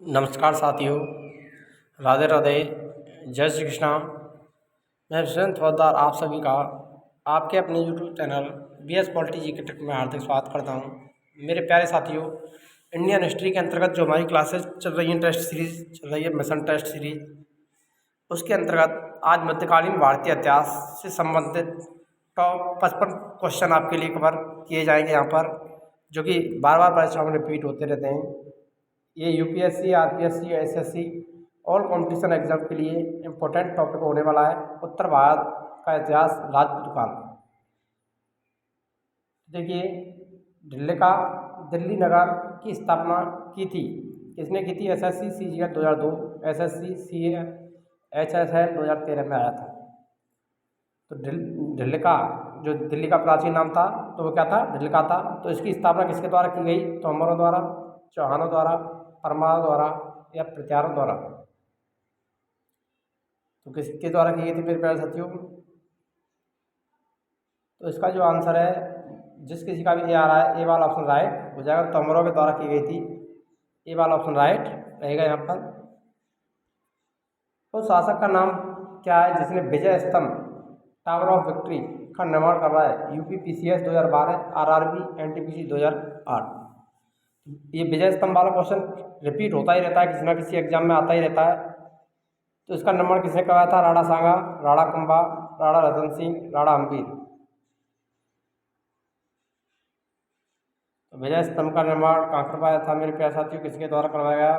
नमस्कार साथियों, राधे राधे, जय श्री कृष्णा। मैं सुरेंद्र फौजदार आप सभी का आपके अपने यूट्यूब चैनल BS पॉलिटी जी के ट्रिक में हार्दिक स्वागत करता हूं। मेरे प्यारे साथियों, इंडियन हिस्ट्री के अंतर्गत जो हमारी क्लासेस चल रही हैं, टेस्ट सीरीज चल रही है, मिशन टेस्ट सीरीज, उसके अंतर्गत आज मध्यकालीन भारतीय इतिहास से संबंधित टॉप 55 क्वेश्चन आपके लिए कवर किए जाएंगे यहाँ पर, जो कि बार बार परीक्षाओं में रिपीट होते रहते हैं। ये UPSC, RPSC, SSC all competition exam के लिए इम्पोर्टेंट टॉपिक होने वाला है। उत्तर भारत का इतिहास, राजपूत काल। देखिए, दिल्ली नगर की स्थापना की थी, किसने की थी? SSC CGL 2002, SSC HSL 2013 में आया था। तो दिल्ली का प्राचीन नाम था, तो वो क्या था? ढिल्लिका था। तो इसकी स्थापना किसके द्वारा की गई? तोमरों द्वारा, चौहानों द्वारा, परमार द्वारा या प्रत्यारों द्वारा? तो किसके द्वारा की गई थी मेरे प्यारे साथियों? तो इसका जो आंसर है, जिस किसी का भी ये आ रहा है, ए वाला ऑप्शन राइट हो जाएगा। तोमरों के द्वारा की गई थी, ए वाला ऑप्शन राइट रहेगा यहाँ पर। तो शासक का नाम क्या है जिसने विजय स्तंभ, टावर ऑफ विक्ट्री का निर्माण करवाया? UPPCS 2012, RRB NTPC 2008। ये विजय स्तंभ वाला क्वेश्चन रिपीट होता ही रहता है, किसी ना किसी एग्जाम में आता ही रहता है। तो इसका निर्माण किसने करवाया था? राणा सांगा, राणा कुंभा, राणा रतन सिंह, राणा हम्पी। तो विजय स्तंभ का निर्माण कहाँ करवाया था मेरे प्यारे साथियों? किसके द्वारा करवाया गया?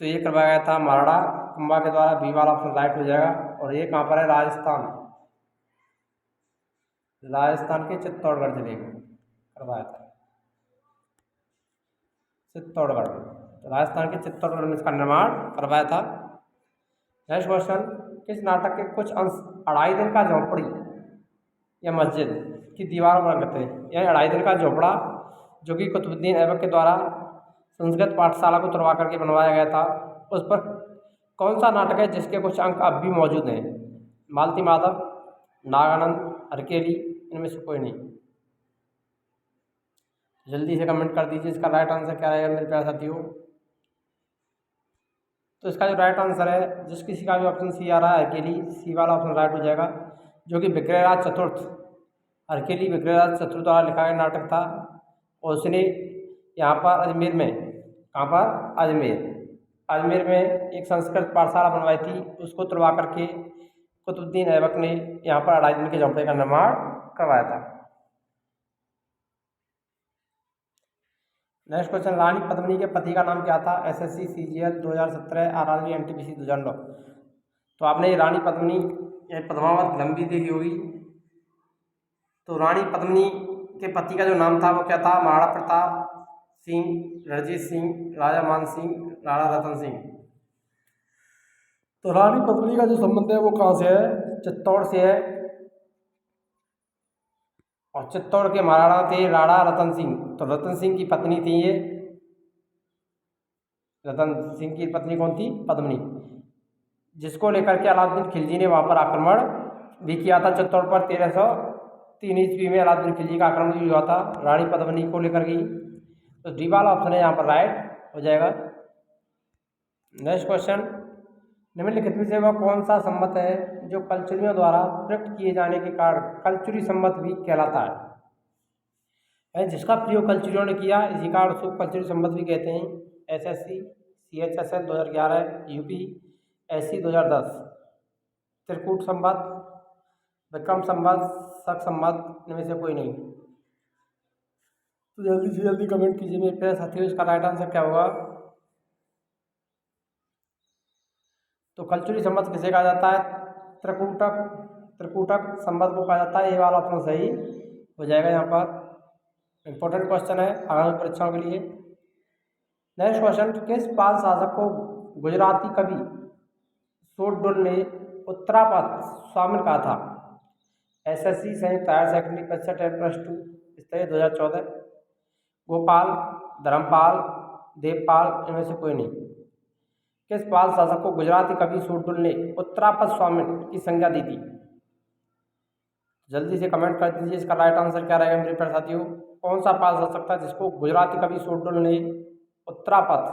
तो ये करवाया गया था महाराणा कुंभा के द्वारा। बी वाला ऑप्शन राइट हो जाएगा। और ये कहाँ पर है? राजस्थान के चित्तौड़गढ़ जिले में करवाया था। चित्तौड़गढ़, तो राजस्थान के चित्तौड़गढ़ में इसका निर्माण करवाया था। नेक्स्ट क्वेश्चन, किस नाटक के कुछ अंश अढ़ाई दिन का झोंपड़ी या मस्जिद की दीवारों पर अंकित है? यह अढ़ाई दिन का झोंपड़ा, जो कि कुतुबुद्दीन ऐबक के द्वारा संस्कृत पाठशाला को तुड़वा करके बनवाया गया था, उस पर कौन सा नाटक है जिसके कुछ अंक अब भी मौजूद हैं? मालती माधव, नागानंद, हरकेली, इनमें से कोई नहीं। जल्दी से कमेंट कर दीजिए, इसका राइट आंसर क्या रहेगा मेरे प्यारे साथियों? तो इसका जो राइट आंसर है, जिस किसी का भी ऑप्शन सी आ रहा है, हरकेली, सी वाला ऑप्शन राइट हो जाएगा, जो कि विक्रयराज चतुर्थ, हरकेली विक्रयराज चतुर्थ द्वारा लिखा गया नाटक था। और उसने यहाँ पर अजमेर में, कहाँ पर? अजमेर में एक संस्कृत पाठशाला बनवाई थी, उसको तुड़वा करके कुतुबुद्दीन ऐबक ने यहाँ पर अढ़ाई दिन के झोंपड़े का निर्माण करवाया था। नेक्स्ट क्वेश्चन, रानी पद्मिनी के पति का नाम क्या था? SSC CGL 2017, RRB NTPC 2009। तो आपने ये रानी पद्मिनी पद्मावत लंबी देखी होगी। तो रानी पद्मिनी के पति का जो नाम था वो क्या था? महाराणा प्रताप सिंह, रणजीत सिंह, राजा मान सिंह, राणा रतन सिंह। तो रानी पद्मिनी का जो संबंध है वो कहाँ से है? चित्तौड़ से है। और चित्तौड़ के महाराणा थे राणा रतन सिंह। तो रतन सिंह की पत्नी थी ये, रतन सिंह की पत्नी कौन थी? पद्मिनी, जिसको लेकर के अलाउद्दीन खिलजी ने वहाँ पर आक्रमण भी किया था चित्तौड़ पर। 1303 ईस्वी में अलाउद्दीन खिलजी का आक्रमण भी हुआ था रानी पद्मिनी को लेकर के। तो डी वाला ऑप्शन है यहाँ पर राइट हो जाएगा। नेक्स्ट क्वेश्चन, निम्नलिखित में से वह कौन सा संमत है जो कलचुरियों द्वारा प्रयुक्त किए जाने के कारण कलचुरी संमत भी कहलाता है? जिसका प्रयोग कलचुरियों ने किया, इसी कारण उसको कलचुरी संमत भी कहते हैं। SSC CHSL 2011, UPSC 2010, त्रिकूट संमत, विक्रम संमत, शक संमत, इनमें से कोई नहीं। तो जल्दी से जल्दी कमेंट कीजिए मेरे प्यारे साथियों, इसका राइट आंसर क्या होगा? तो कलचुरी संमत किसे कहा जाता है? त्रिकूटक संमत को कहा जाता है। ये वाला ऑप्शन सही हो जाएगा यहाँ पर। इंपॉर्टेंट क्वेश्चन है आगामी परीक्षाओं के लिए। नेक्स्ट क्वेश्चन, किस पाल शासक को गुजराती कवि शोडुल ने उत्तरापद स्वामिल कहा था? SSC संयुक्त हायर सेकेंडरी परीक्षा 10+2 स्तरीय 2014, गोपाल, धर्मपाल, देवपाल, इनमें से कोई नहीं। किस पाल शासक को गुजराती कवि शोडुल ने उत्तरापद स्वामिल की संज्ञा दी थी? जल्दी से कमेंट कर दीजिए, इसका राइट आंसर क्या रहेगा मेरे प्यारे साथियों? कौन सा पाल शासक था जिसको गुजराती कवि शोडुल ने उत्तरापद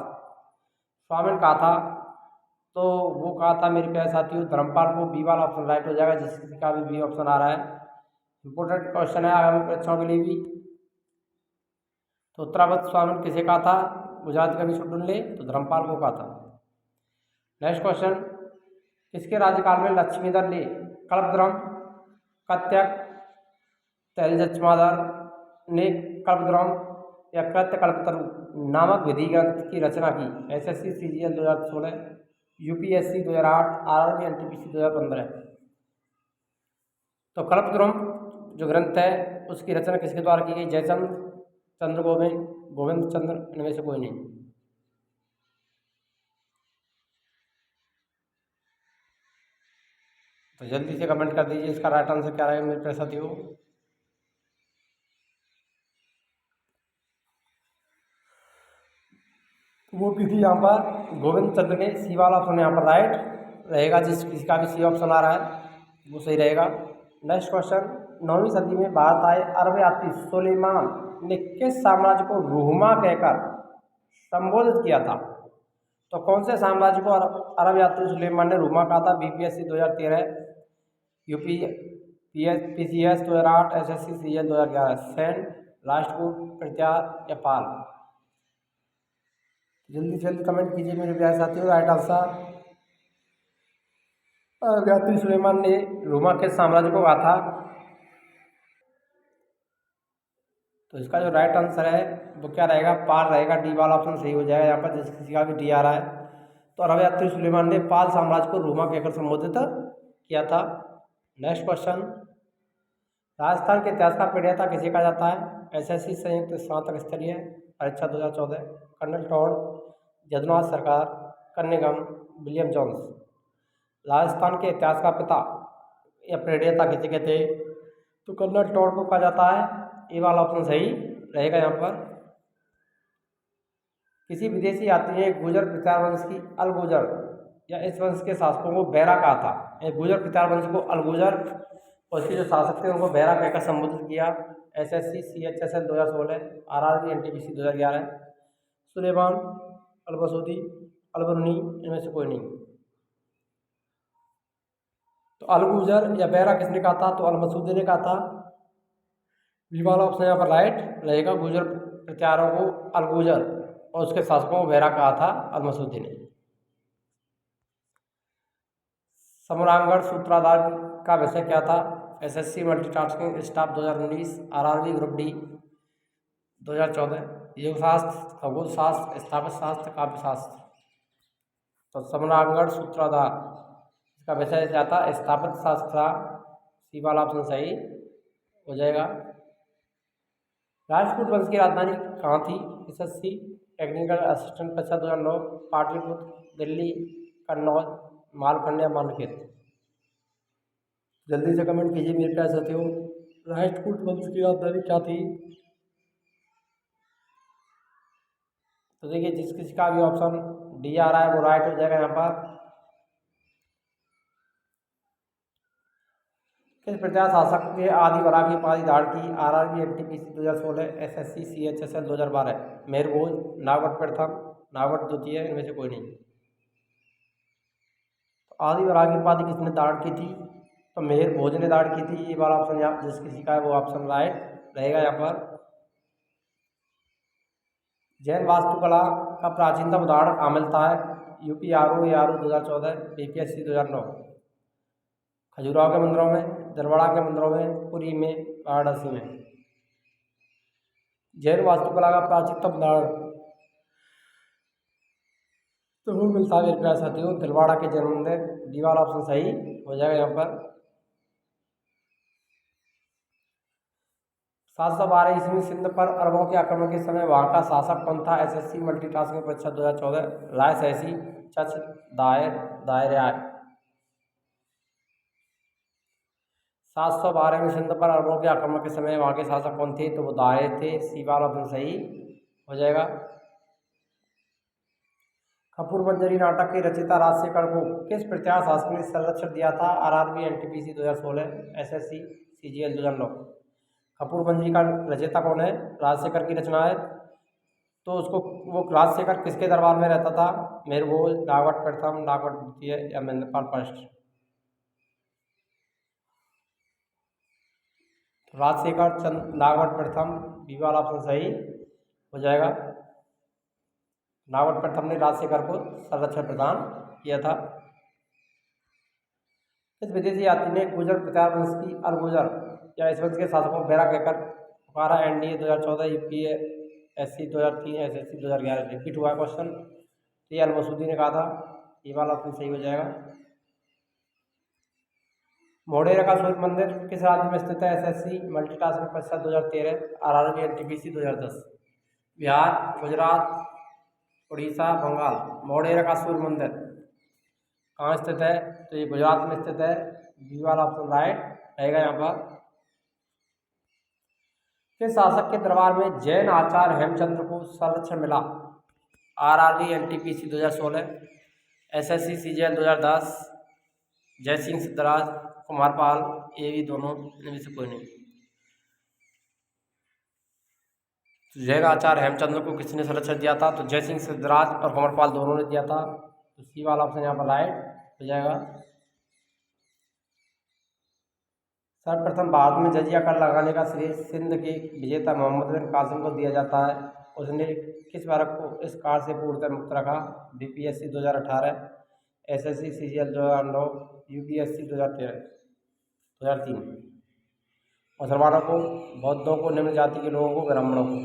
स्वामिन कहा था, तो वो कहा था मेरे प्यारे साथियों धर्मपाल को। बी वाला ऑप्शन राइट हो जाएगा, जिसका भी बी ऑप्शन आ रहा है। इंपॉर्टेंट क्वेश्चन है आगामी परीक्षाओं के लिए भी। तो उत्तरावत स्वामिन किसे कहा था, गुजरात का भी सुन ले, तो धर्मपाल को कहा था। नेक्स्ट क्वेश्चन, किसके राज्यकाल में लक्ष्मीधर ने कल्पद्रुम, कत्यक, तैलजमाधर ने कल्पद्रुम या कृत्य कल्पतरु नामक विधि ग्रंथ की रचना की? SSC CGL 2016, UPSC 2008, RRB NTPC 2015। तो कल्पद्रुम जो ग्रंथ है उसकी रचना किसके द्वारा की गई? जयचंद, चंद्र गोविंद, गोविंद चंद्र, इनमें से कोई नहीं। तो जल्दी से कमेंट कर दीजिए इसका राइट आंसर क्या रहेगा मेरे प्यारे साथियों। वो की थी यहाँ पर गोविंद चंद्र ने। सी वाला ऑप्शन यहाँ पर राइट रहेगा, जिसका भी सी ऑप्शन आ रहा है वो सही रहेगा। नेक्स्ट क्वेश्चन, 9वीं सदी में भारत आए अरब यात्री सुलेमान ने किस साम्राज्य को रूमा कहकर संबोधित किया था? तो कौन से साम्राज्य को अरब यात्री सुलेमान ने रूमा कहा था? BPSC 2013, UP PCS 2008, SSC CL 2011। Sen, Rashtrakuta, Pratihar या पाल? जल्दी से जल्दी कमेंट कीजिए मेरे प्यारे साथियों राइट आंसर। यात्री सुलेमान ने रोमा के साम्राज्य को कहा था? तो इसका जो राइट आंसर है वो क्या रहेगा? पाल रहेगा। डी वाला ऑप्शन सही हो जाएगा यहाँ पर, जिस किसी का भी डी आ रहा है। तो अरब यात्री सुलेमान ने पाल साम्राज्य को रोमा कहकर संबोधित किया था। नेक्स्ट क्वेश्चन, राजस्थान के इतिहास का प्रणेता किसे कहा जाता है? एसएससी संयुक्त स्नातक स्तरीय परीक्षा 2014, कर्नल टॉड, जदुनाथ सरकार, कन्निंगम, विलियम जोन्स। राजस्थान के इतिहास का पिता या प्रणेता किसे कहते हैं? तो कर्नल टॉड को कहा जाता है। ये वाला ऑप्शन सही रहेगा यहाँ पर। किसी विदेशी यात्री ने गुर्जर प्रचार वंश की अलगुजर या इस वंश के शासकों को बैरा कहा था। गुर्जर प्रचार वंश को अलगुजर और इसके जो शासक थे उनको बैरा कहकर संबोधित किया। SSC CHSL 2016, RRB NTPC 2011। Sulaiman, Al Masudi, Al Biruni, इनमें से कोई नहीं। तो अलगुजर या बैरा किसने कहा था? तो अलमसूदी ने कहा था। बी वाला ऑप्शन यहाँ पर राइट रहेगा। गुर्जर प्रत्यारों को अलगुजर और उसके शासकों को बैरा कहा था अलमसूदी ने। सम्रांगढ़ सूत्राधार का विषय क्या था? SSC multitasking staff 2019, RRB group D 2014, योगशास्त्र, खगोल शास्त्र, स्थापत्य शास्त्र, काव्य शास्त्र। तो सम्रांगढ़ सूत्राधार इसका विषय क्या था? स्थापत्य शास्त्र था। सी वाला ऑप्शन सही हो जाएगा। राजपूत वंश की राजधानी कहाँ थी? एसएससी टेक्निकल असिस्टेंट परीक्षा 2009, पाटलिपुत्र, दिल्ली, कन्नौज, मालखंड या मानखेत? जल्दी से कमेंट कीजिए मेरे प्यारे साथियों, राजपूत वंश की राजधानी क्या थी? तो देखिए जिस किसी का भी ऑप्शन डी आ रहा है वो राइट हो जाएगा यहाँ पर। किस प्रत्यार शासक के आदि वराह की उपाधि धारण की? RRB NTPC 2016, SSC CHSL 2012। मेहरभोज, नागवट प्रथम, नागवट द्वितीय, इनमें से कोई नहीं। तो आदि वराह की उपाधि किसने धारण की थी? तो मेहरभोज ने धारण की थी। ये वाला ऑप्शन यहाँ जिस किसी का है वो ऑप्शन राइट रहेगा यहाँ पर। जैन वास्तुकला का प्राचीनतम उदाहरण कहाँ मिलता है? UP RO 2014, BPSC 2009। खजुराहो के मंदिरों में, दरवाड़ा के मंदिरों में, पुरी में, वाराणसी में। जैन वास्तुकला का प्राचीनतम उदाहरण तो वो मिलता है मेरे प्यारे साथियों दिलवाड़ा के जैन मंदिर। डी वाला ऑप्शन सही हो जाएगा यहाँ पर। 712 ईस्वी सिंध पर अरबों के आक्रमण के समय वहाँ का शासक कौन था? एसएससी मल्टीटास्किंग परीक्षा 2014, राय सहसी, चच, दायर, दायराय। 712 में सिंध पर अरबों के आक्रमण के समय वहाँ के शासक कौन थे? तो वो दायर थे। सी वाला ऑप्शन सही हो जाएगा। कपूर मंजरी नाटक के रचयिता राजशेखर को किस प्रत्यार शासक ने संरक्षण दिया था? RRB NTPC 2016, SSC CGL 2009। Kapur Manjari का रचयिता कौन है? राजशेखर की रचना है। तो उसको वो राजशेखर किसके दरबार में रहता था? मेरभोज, नागवट प्रथम, नागवट द्वितीय या महेंद्रपाल फर्स्ट? राजशेखर चंद नागवट प्रथम, बी वाला ऑप्शन सही हो जाएगा। नागवट प्रथम ने राजशेखर को संरक्षण प्रदान किया था। इस विदेशी यात्री ने गुर्जर प्रताप वंश की अलगुजर या इस वंश के शासकों को बैरा कहकर पुकारा। एनडीए 2014, यूपीएससी 2003, एसएससी 2011 रिपीट हुआ क्वेश्चन। तो ये अलमसूदी ने कहा था, ये वाला ऑप्शन सही हो जाएगा। मोढेरा का सूर्य मंदिर किस राज्य में स्थित है? एसएससी मल्टीटास्किंग परीक्षा 2013, आरआरबी एनटीपीसी 2010। बिहार, गुजरात, उड़ीसा, बंगाल। मोढेरा का सूर्य मंदिर कहाँ स्थित है? तो ये गुजरात में स्थित है। बी वाला ऑप्शन राइट रहेगा यहाँ पर। किस शासक के दरबार में जैन आचार्य हेमचंद्र को संरक्षण मिला? RRB NTPC 2016, SSC CGL 2010, Jaisingh Siddharaj, Kumarpal, ये भी दोनों इनमें से कोई नहीं। तो जैन आचार्य हेमचंद्र को किसने संरक्षण दिया था? तो जयसिंह सिद्धराज और कुमारपाल दोनों ने दिया था। तो सी वाला ऑप्शन यहाँ पर राइट हो जाएगा। सर्वप्रथम भारत में जजिया कर लगाने का श्रेय सिंध के विजेता मोहम्मद बिन कासिम को दिया जाता है। उसने किस वर्ग को इस कार्य से पूर्णतः मुक्त रखा? BPSC 2018, SSC CGL 2009, UPSC 2003। मुसलमानों को, बौद्धों को, निम्न जाति के लोगों को, ब्राह्मणों को।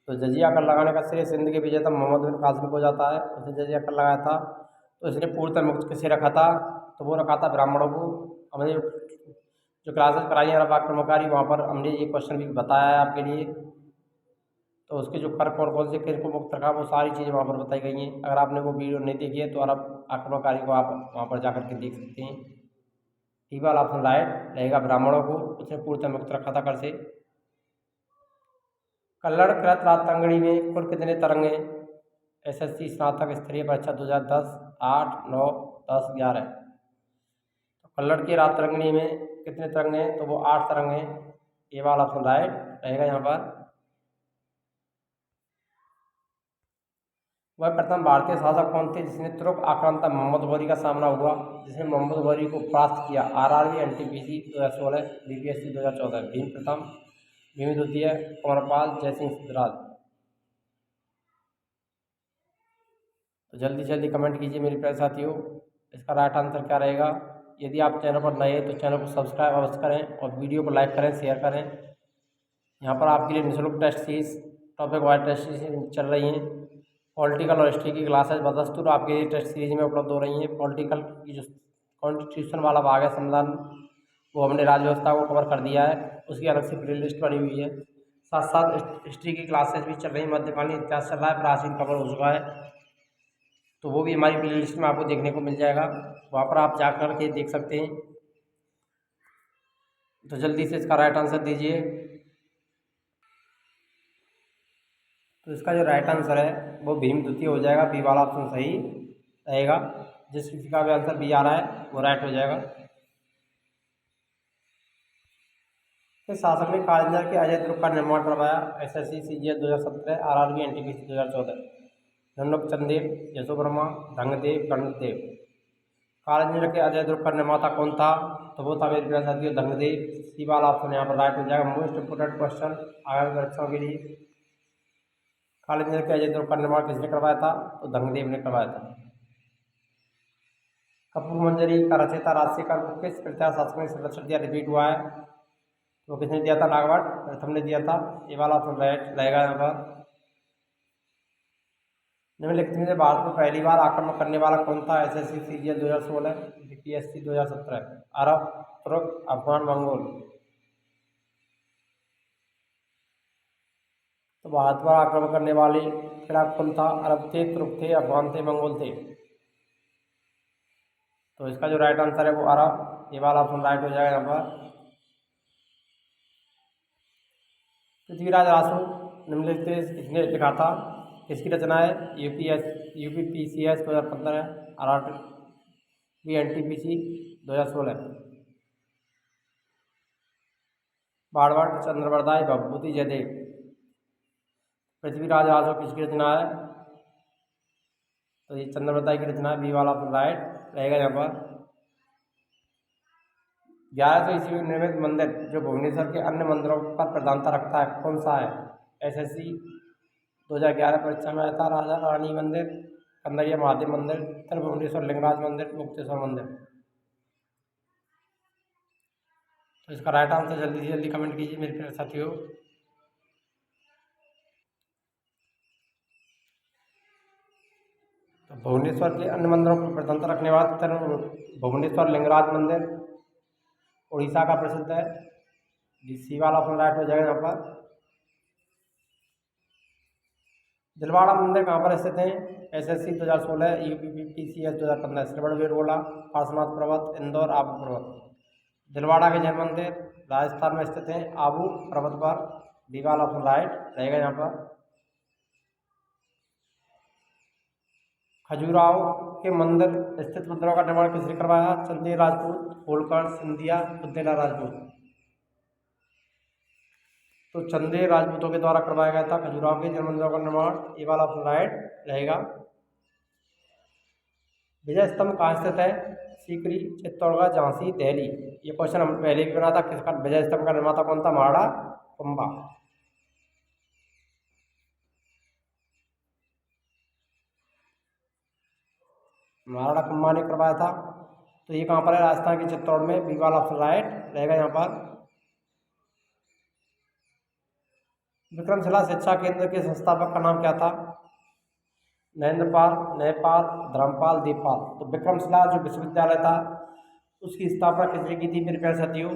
तो जजिया कर लगाने का श्रेय सिंध के विजेता मोहम्मद बिन कासिम को जाता है। उसने जजिया कर लगाया था। तो इसने पूर्णतः मुक्त किसे रखा था? तो वो रखा था ब्राह्मणों को। हमने जो क्लासेस कराई हैं अरब आक्रमणकारी, वहाँ पर हमने ये क्वेश्चन भी बताया है आपके लिए। तो उसके जो कर कौन से किन को मुक्त रखा, वो सारी चीज़ें वहाँ पर बताई गई हैं। अगर आपने वो वीडियो नहीं देखी है तो अरब आक्रमणकारी को आप वहाँ पर जाकर के देख सकते हैं। ठीक वाला ऑप्शन राइट रहेगा, ब्राह्मणों को उसने पूर्णतः मुक्त रखा था कर से। कल्लड़ कृत रातंगड़ी में कुल कितने तरंगे? एसएससी स्नातक स्तरीय परीक्षा 2010, 8, 9, 10, 11। तो कल्लड़ की रातरंगिणी में कितने तरंग हैं? तो वो 8 तरंग हैं। ये वाला ऑप्शन राइट रहेगा यहाँ पर। वह प्रथम भारतीय शासक कौन थे जिसने तुर्क आक्रांता मोहम्मद गौरी का सामना हुआ? जिसने मोहम्मद गौरी को परास्त किया। RRB NTPC 2016, BPSC 2014। भीम प्रथम, भीम द्वितीय, कुमारपाल, जयसिंह सिद्धराज। तो जल्दी जल्दी कमेंट कीजिए मेरे प्यारे साथियों, इसका राइट आंसर क्या रहेगा। यदि आप चैनल पर नए हैं तो चैनल को सब्सक्राइब अवश्य करें और वीडियो को लाइक करें, शेयर करें। यहाँ पर आपके लिए निःशुल्क test series, topic wise test series चल रही हैं। पॉलिटिकल और हिस्ट्री की क्लासेज बदस्तूर आपके लिए टेस्ट सीरीज में उपलब्ध हो रही हैं। पॉलिटिकल की जो कॉन्स्टिट्यूशन वाला भाग है, संविधान, वो हमने राज्य व्यवस्था को कवर कर दिया है, उसकी अलग से प्ले लिस्ट बनी हुई है। साथ साथ हिस्ट्री की क्लासेज भी चल रही हैं। मध्यकालीन इतिहास चल रहा है, प्राचीन कवर हो चुका है, तो वो भी हमारी प्ले लिस्ट में आपको देखने को मिल जाएगा। वहाँ पर आप जाकर के देख सकते हैं। तो जल्दी से इसका राइट आंसर दीजिए। तो इसका जो राइट आंसर है वो भीम द्वितीय हो जाएगा। बी वाला ऑप्शन सही रहेगा। जिस किसी का भी आंसर बी आ रहा है वो राइट हो जाएगा। किस शासक ने कालिंजर के अजय दुर्ग का निर्माण करवाया? SSC CGL 2017, RRB NTPC 2014। Nandak Chandev, Yashovarma, Dhangdev, Karnadev. Kalinjar के अजय दुर्ग का निर्माता कौन था? तो वो था मेरे प्यारे साथियों धंगदेव। सी वाला ऑप्शन यहाँ पर राइट हो जाएगा। मोस्ट इंपोर्टेंट क्वेश्चन आगामी परीक्षाओं के लिए। कालिंजर के अजय दुर्ग का निर्माण किसने करवाया था? तो धंगदेव ने करवाया था। कपूर मंजरी का रचयिता राजशेखर को किस प्रत्यार शासक ने संरक्षण दिया? रिपीट हुआ है, तो किसने दिया था? नागवट प्रथम ने दिया था। ये वाला ऑप्शन राइट रहेगा यहाँ पर। निम्नलिखित में से भारत में पहली बार आक्रमण करने वाला कौन था? SSC CGL 2016, BPSC 2017। अरब, तुर्क, अफगान, मंगोल। तो भारत पर आक्रमण करने वाले खिलाफ कौन था? अरब थे, तुर्क थे, अफगान थे, मंगोल थे। तो इसका जो राइट आंसर है वो अरब। ये वाला ऑप्शन राइट हो जाएगा यहाँ पर। पृथ्वीराज रासो निम्नलिखित किसने लिखा था? किसकी रचना है? UPPCS 2015, RRB NTPC 2016। Banbhatt, Chandbardai, Bhavbhuti, Jaidev. Prithviraj आसो किसकी रचना है? तो ये चंद्रवताई की रचना है, बी वाला ऑप्शन राइट रहेगा यहाँ पर। 1100 ईस्वी में निर्मित मंदिर जो भुवनेश्वर के अन्य मंदिरों पर प्रधानता रखता है कौन सा है? SSC 2011 परीक्षा में आया था, राजा रानी मंदिर, कंदरिया महादेव मंदिर, उत्तर भुवनेश्वर लिंगराज मंदिर, मुक्तेश्वर मंदिर। तो इसका राइट आंसर जल्दी से जल्दी कमेंट कीजिए मेरे प्यारे साथियों। तो भुवनेश्वर के अन्य मंदिरों पर प्रधानता रखने वाला उत्तर भुवनेश्वर लिंगराज मंदिर उड़ीसा का प्रसिद्ध है। सी वाला ऑप्शन राइट हो जाएगा यहाँ पर। दिलवाड़ा मंदिर कहाँ पर स्थित है? SSC 2016, UPPCS 2015, श्रवणबेलगोला, पार्श्वनाथ पर्वत, इंदौर, आबू पर्वत। दिलवाड़ा के जैन मंदिर राजस्थान में स्थित है, आबू पर्वत पर। डी वाला ऑप्शन राइट रहेगा यहाँ पर। खजुराहो के मंदिर स्थित मंदिरों का निर्माण किसने करवाया? चंदेल राजपूत, होलकर, सिंधिया, बुद्धेला राजपूत। तो चंदेल राजपूतों के द्वारा करवाया गया था खजुराहो के जैन मंदिरों का निर्माण। ये वाला ऑप्शन राइट रहेगा। विजय स्तंभ कहाँ स्थित है? सीकरी, चित्तौड़गढ़, झांसी, दिल्ली। ये क्वेश्चन हम पहले भी बना था। किसका विजय स्तंभ का निर्माता कौन था? महाराणा कुंभा। महाराणा कुंभा ने करवाया था। तो ये कहाँ पर है? राजस्थान के चित्तौड़ में। बी वाला ऑप्शन राइट रहेगा यहाँ पर। विक्रमशिला शिक्षा केंद्र के संस्थापक का नाम क्या था? नरेंद्रपाल, न्यायपाल, धर्मपाल, देवपाल। तो विक्रमशिला जो विश्वविद्यालय था उसकी स्थापना किसने की थी मेरे प्यारे साथियों?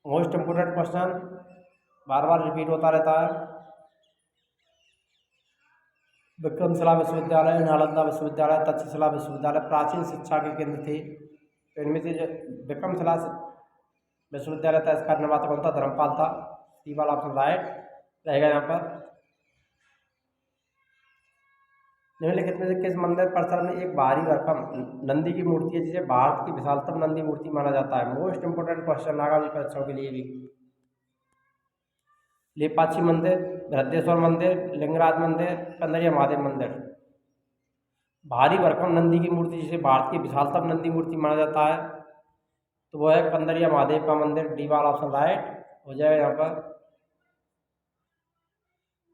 मोस्ट इम्पोर्टेंट क्वेश्चन, बार बार रिपीट होता रहता है। विक्रमशिला विश्वविद्यालय, नालंदा विश्वविद्यालय, तक्षशिला विश्वविद्यालय प्राचीन शिक्षा के केंद्र थे। तो इनमें से जो विक्रमशिला विश्वविद्यालय था इसका निर्माता कौन था? धर्मपाल था। सी वाला ऑप्शन राइट रहेगा यहाँ पर। निम्नलिखित में से किस मंदिर परिसर में एक बाहरी भरकम नंदी की मूर्ति है जिसे भारत की विशालतम नंदी मूर्ति माना जाता है? मोस्ट इंपोर्टेंट क्वेश्चन आगामी परीक्षाओं के लिए भी। लेपाक्षी मंदिर, बृहदेश्वर मंदिर, लिंगराज मंदिर, कंदरिया महादेव मंदिर। भारी भरकम नंदी की मूर्ति जिसे भारत की विशालतम नंदी मूर्ति माना जाता है तो वह है कंदरिया महादेव का मंदिर। डी वाला ऑप्शन राइट हो जाएगा यहाँ पर।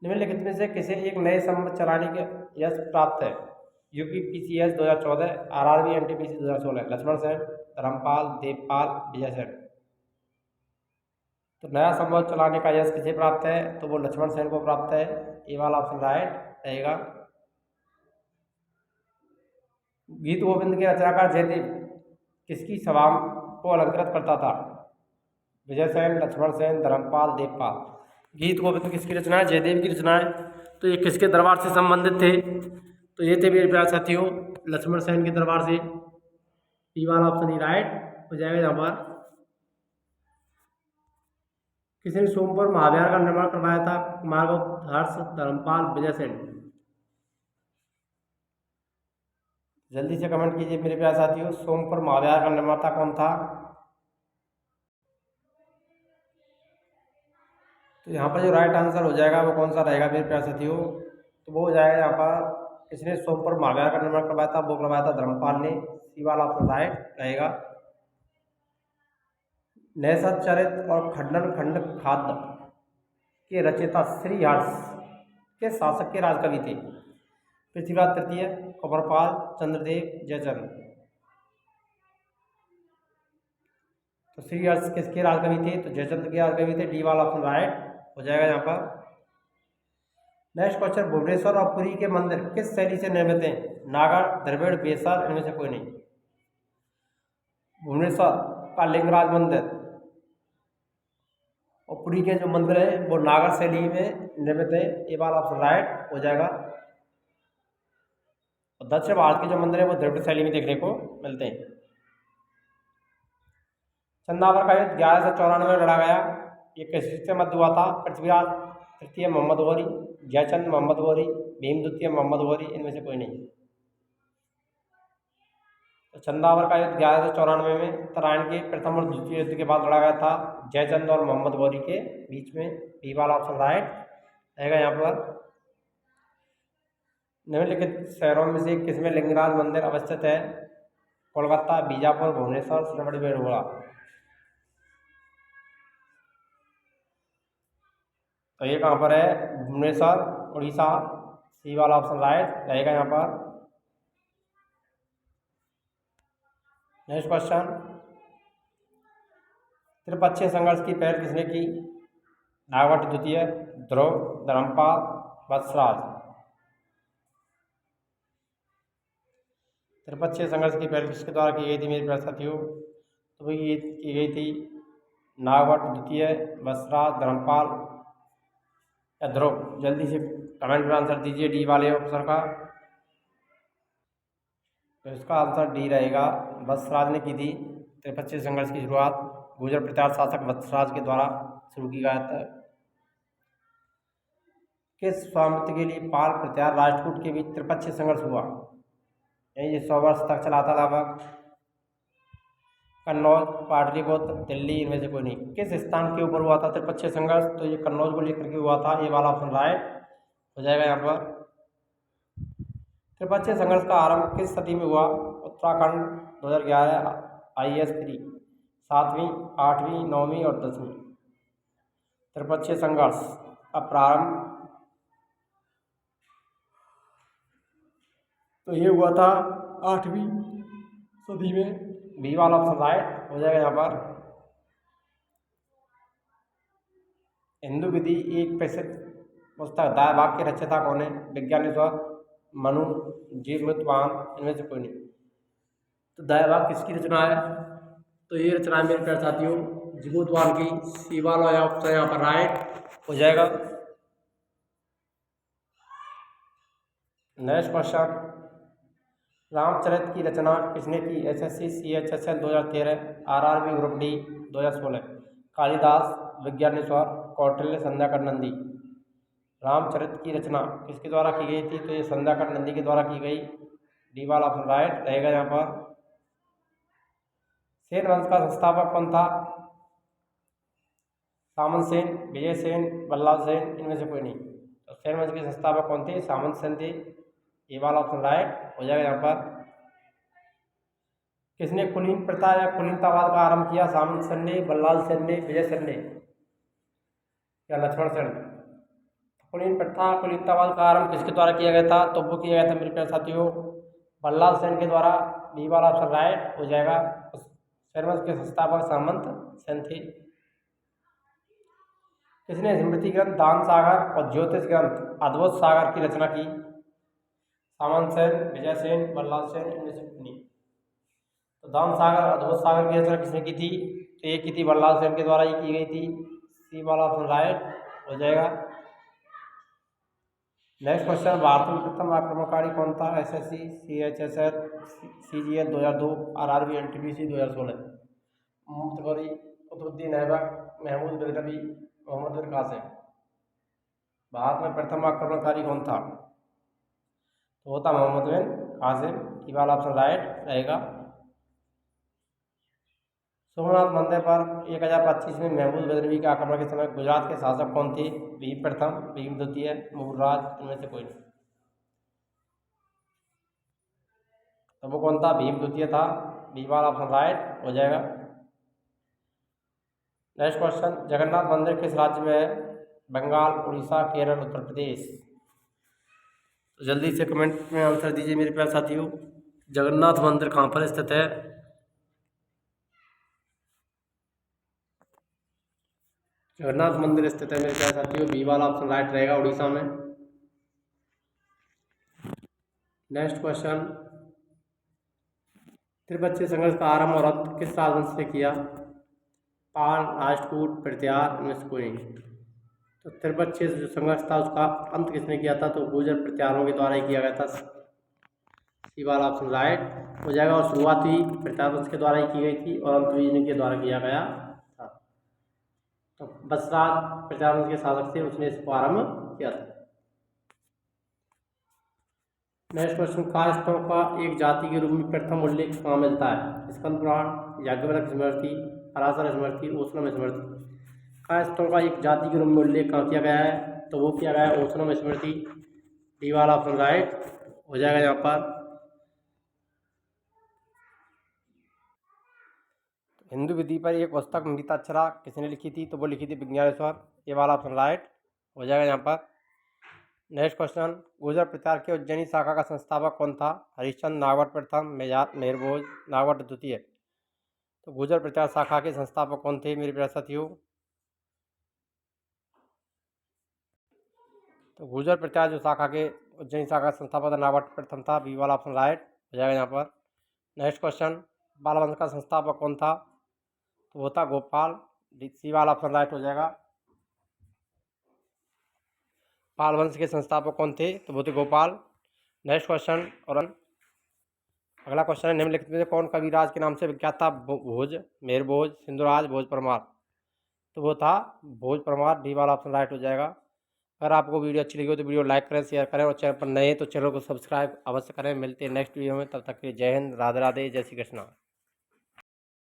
निम्नलिखित में से किसे एक नए संवत चलाने के यश प्राप्त है? UPPCS 2014, RRB NTPC 2016, Lakshman Sen, Dharmpal, Devpal, Vijay Sen. तो नया संवत चलाने का यश किसे प्राप्त है? तो वो लक्ष्मण सेन को प्राप्त है। ये वाला ऑप्शन राइट रहेगा। गीत गोविंद के रचनाकार जयदेव किसकी सभा को अलंकृत करता था? विजय सेन, लक्ष्मण सेन, धर्मपाल, देवपाल। गीत गोविंद किसकी रचना है? जयदेव की रचना है। तो ये किसके दरबार से संबंधित थे? तो ये थे मेरे प्यारे साथियों लक्ष्मण सेन के दरबार से। ई वाला ऑप्शन ही राइट हो जाएगा यहाँ पर। किसने सोमपुर महाविहार का निर्माण करवाया था? कुमारगुप्त, हर्ष, धर्मपाल, विजय सेन। जल्दी से कमेंट कीजिए मेरे प्यारे साथियों, सोमपुर महाविहार का निर्माता कौन था? तो यहाँ पर जो राइट आंसर हो जाएगा वो कौन सा रहेगा मेरे प्यारे साथियों? तो वो हो जाएगा यहाँ पर किसने सोमपुर महाविहार का निर्माण करवाया था? वो करवाया था धर्मपाल ने। सी वाला ऑप्शन राइट रहेगा। नैषधचरित और खंडन खंड खाद्य के रचयिता श्री हर्ष के शासक के राजकवि थे? पृथ्वीराज तृतीय, कंवरपाल, चंद्रदेव, जयचंद। तो श्री हर्ष किसके राजकवि थे? तो जयचंद के राजकवि थे। डी वाला ऑप्शन राइट हो जाएगा यहाँ पर। नेक्स्ट क्वेश्चन, भुवनेश्वर और पुरी के मंदिर किस शैली से निर्मित हैं? नागर, द्रविड़, बेसार, इनमें से कोई नहीं। भुवनेश्वर का लिंगराज मंदिर और पुरी के जो मंदिर है वो नागर शैली में निर्मित है। ये वाला ऑप्शन राइट हो जाएगा। और दक्षिण भारत के जो मंदिर है वो द्रविड़ शैली में देखने को मिलते हैं। चंदावर का युद्ध 1194 में लड़ा गया। ये किसके मध्य हुआ था? पृथ्वीराज तृतीय, मोहम्मद गौरी, जयचंद, मोहम्मद गौरी, भीम द्वितीय, मोहम्मद गौरी, इनमें से कोई नहीं। तो चंदावर का युद्ध 1194 में उत्तरायण के प्रथम और द्वितीय युद्ध के बाद लड़ा गया था जयचंद और मोहम्मद गौरी के बीच में। बी वाला ऑप्शन राइट रहेगा यहाँ पर निम्नलिखित शहरों में से किसमें लिंगराज मंदिर अवस्थित है? कोलकाता, बीजापुर, भुवनेश्वर, श्रीमती बेलगोड़ा। तो ये कहाँ पर है? भुवनेश्वर, उड़ीसा। सी वाला ऑप्शन राइट रहेगा यहाँ पर। नेक्स्ट क्वेश्चन, त्रिपक्षीय संघर्ष की पहल किसने की? नागभट्ट द्वितीय, ध्रुव, धर्मपाल, वत्सराज। त्रिपक्षीय संघर्ष की पहल किसके द्वारा की गई थी मेरे प्यारे साथियों? तो वही ये की गई थी नागभट्ट द्वितीय, वत्सराज, धर्मपाल या ध्रुव। जल्दी से कमेंट में आंसर दीजिए डी वाले ऑप्शन का। तो इसका आंसर डी रहेगा, वत्सराज ने की थी त्रिपक्षीय संघर्ष की शुरुआत। गुर्जर प्रताप शासक वत्सराज के द्वारा शुरू की गया था। किस स्वामित्व के लिए पाल, प्रत्यार, राष्ट्रकूट के बीच त्रिपक्षीय संघर्ष हुआ? ये 100 वर्ष तक चला था लगभग। कन्नौज, पाटलिपुत्र, दिल्ली, इनमें से कोई नहीं। किस स्थान के ऊपर हुआ था त्रिपक्षीय संघर्ष? तो ये कन्नौज को लेकर के हुआ था। ये वाला ऑप्शन राइट हो जाएगा यहाँ पर। त्रिपक्षीय संघर्ष का आरंभ किस सदी में हुआ? उत्तराखंड, 2011, IS 3, 7वीं, 8वीं, 9वीं और 10वीं। त्रिपक्षीय संघर्ष का प्रारंभ तो ये हुआ था 8वीं सदी में। बी वाला ऑप्शन राइट हो जाएगा यहाँ पर। हिंदू विधि एक प्रसिद्ध पुस्तक दाय भाग के रचयिता कौन है? विज्ञानेश्वर, मनु, जीवमृतवान, इनमें से कोई नहीं। तो दाय भाग किसकी रचना है? तो ये रचना है मेरे प्यारे साथियों जीवमृतवान की। सी वाला ऑप्शन यहाँ पर राइट हो जाएगा। नेक्स्ट क्वेश्चन, रामचरित की रचना किसने की? SSC, CHSL 2013, RRB group D 2016। Kalidas, Vigyaneshwar, Kautilya, Sandhyakar Nandi. Ramcharit की रचना किसके द्वारा की गई थी? तो ये संध्याकर नंदी के द्वारा की गई। डी वाला ऑप्शन राइट रहेगा यहाँ पर। सेन वंश का संस्थापक कौन था? सामंत सेन, विजय सेन, बल्लाल सेन, इनमें से कोई नहीं। तो सेन वंश के संस्थापक कौन थे? सामंत सेन थे। ये वाला ऑप्शन राइट हो जाएगा यहाँ पर। किसने कुलीन प्रथा या कुलीनतावाद का आरंभ किया? सामंत सेन ने, बल्लाल सेन ने, विजय सेन ने या लक्ष्मण सेन? कुलीन प्रथा, कुलीनतावाद का आरंभ किसके द्वारा किया गया था? तो वो किया गया था मेरे प्यारे साथियों बल्लाल सेन के द्वारा। बी वाला ऑप्शन राइट हो जाएगा। सेन वंश के संस्थापक सामंत सेन थे। किसने स्मृति ग्रंथ दान सागर और ज्योतिष ग्रंथ अद्भुत सागर की रचना की? सामंत सेन, विजय सेन, बल्लाल सेन, इनमें से नहीं। तो दान सागर, अद्भुत सागर की रचना किसने की थी? तो ये की थी बल्लाल सेन के द्वारा ही की गई थी। सी वाला ऑप्शन राइट हो जाएगा। नेक्स्ट क्वेश्चन, भारत में प्रथम आक्रमणकारी कौन था? SSC, CHSL, CGL 2002, RRB, NTPC 2016। Mohammad Ghori, Qutubuddin Aibak, Mahmood Ghaznavi, Mohammad बिन कासिम। भारत में प्रथम आक्रमणकारी कौन था? तो वो था मोहम्मद बिन कासिम। ये वाला ऑप्शन राइट रहेगा। सोमनाथ मंदिर पर 1025 में महमूद गजनवी के आक्रमण के समय गुजरात के शासक कौन थे? भीम प्रथम, भीम द्वितीय, मुगलराज, इनमें से कोई नहीं। तो वो कौन था? भीम द्वितीय था। बी वाला ऑप्शन राइट हो जाएगा। नेक्स्ट क्वेश्चन, जगन्नाथ मंदिर किस राज्य में है? बंगाल, उड़ीसा, केरल, उत्तर प्रदेश। तो जल्दी से कमेंट में आंसर दीजिए मेरे प्यारे साथियों जगन्नाथ मंदिर कहाँ पर स्थित है? जगन्नाथ मंदिर स्थित है मेरे प्यारे साथियों। बी वाला ऑप्शन राइट रहेगा, उड़ीसा में। नेक्स्ट क्वेश्चन, त्रिपक्षीय संघर्ष का आरंभ और अंत किस राजवंश ने किया? पाल, राष्ट्रकूट, प्रत्यार, इनमें से कोई नहीं। तो त्रिपक्षीय जो संघर्ष था उसका अंत किसने किया था? तो गुर्जर प्रत्यारों के द्वारा ही किया गया था। सी वाला ऑप्शन राइट हो जाएगा। और शुरुआत ही प्रत्यार वंश के द्वारा ही की गई थी और अंत भी इन्हीं के द्वारा किया गया था। तो वत्सराज प्रत्यार वंश के शासक थे, उसने इसको आरंभ किया था। नेक्स्ट क्वेश्चन, कायस्थों का एक जाति के रूप में प्रथम उल्लेख कहाँ मिलता है? स्कंद पुराण, याज्ञवल्क्य स्मृति, पराशर स्मृति, ओशनम स्मृति। कायस्थों का एक जाति के रूप में उल्लेख कहाँ किया गया है? तो वो किया गया ओशो स्मृति, डी वाला ऑप्शन राइट हो जाएगा यहाँ पर। हिंदू विधि पर एक पुस्तक मृताक्षरा किसने लिखी थी, तो वो लिखी थी विज्ञानेश्वर, ये वाला ऑप्शन राइट हो जाएगा यहाँ पर। नेक्स्ट क्वेश्चन, गुर्जर प्रचार के उज्जैनी शाखा का संस्थापक कौन था? हरिश्चंद्र, नागवट प्रथम, मेहरभोज, नागवट द्वितीय। तो गुर्जर प्रचार शाखा के संस्थापक कौन थे मेरे प्यारे साथियों? तो गुर्जर प्रचार जो शाखा के उज्जैन शाखा का संस्थापक नागवट प्रथम था, बी वाला ऑप्शन राइट हो जाएगा यहाँ पर। नेक्स्ट क्वेश्चन, बालवंश का संस्थापक कौन था? तो वो था गोपाल, सी वाला ऑप्शन राइट हो जाएगा। पाल वंश के संस्थापक कौन थे? तो वो थे गोपाल। नेक्स्ट क्वेश्चन, और अगला क्वेश्चन है, निम्नलिखित में से कौन कविराज के नाम से विख्यात था? भोज, मेहरभोज, सिंधुराज, भोज परमार। तो वो था भोज परमार, डी वाला ऑप्शन राइट हो जाएगा। अगर आपको वीडियो अच्छी लगी हो तो वीडियो लाइक करें, शेयर करें, और चैनल पर नए हैं तो चैनल को सब्सक्राइब अवश्य करें। मिलते हैं नेक्स्ट वीडियो में, तब तक के लिए जय हिंद, राधे राधे, जय श्री कृष्णा।